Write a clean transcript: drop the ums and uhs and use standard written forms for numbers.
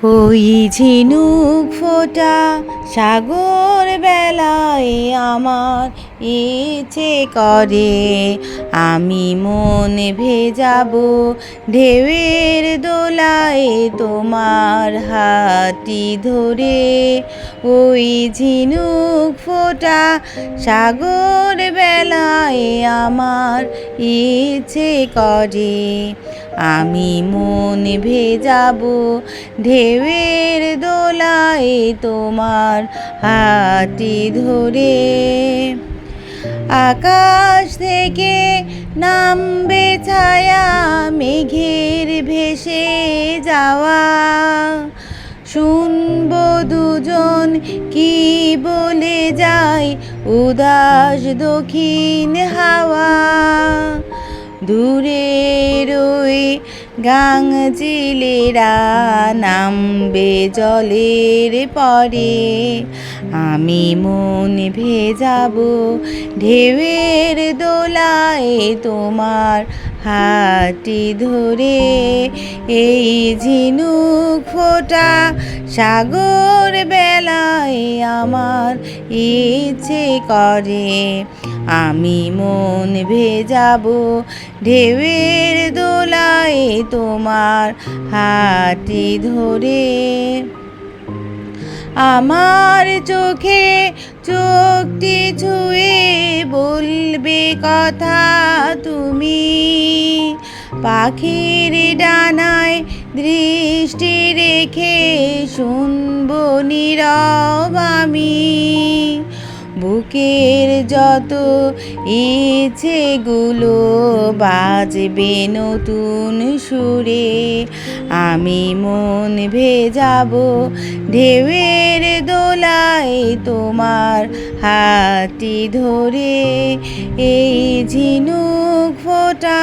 ওই ঝিনুক ফোঁটা সাগর বেলায় আমার ইচ্ছে করে আমি মন ভেজাবো ঢেউয়ের দোলায় তোমার হাতটি ধরে। ওই ঝিনুক ফোঁটা সাগর বেলায় আমার ইচ্ছে করে আমি মন ভেজাবো ঢেউয়ের দোলায় তোমার হাতটি ধরে। আকাশ থেকে নামবে ছায়া মেঘের ভেসে যাওয়া, শুনবো দুজন কি বলে যায় উদাস দক্ষিণ হাওয়া। দূরের ওই গাঙচিলেরা নামবে জলের পরে আমি মন ভেজাবো ঢেউয়ের দোলায় তোমার হাতটি ধরে। এই ঝিনুক ফোঁটা সাগর বেলায় আমার ইচ্ছে করে আমি মন ভেজাবো ঢেউয়ের দোলায় তোমার হাতটি ধরে। আমার চোখে চোখটি ছুঁয়ে বলবে কথা তুমি, পাখির ডানায় দৃষ্টি রেখে শুনবো নীরব আমি। বুকের যত ইচ্ছেগুলো বাজবে নতুন সুরে আমি মন ভেজাবো ঢেউয়ের দোলায় তোমার হাতটি ধরে। এই ঝিনুক ফোঁটা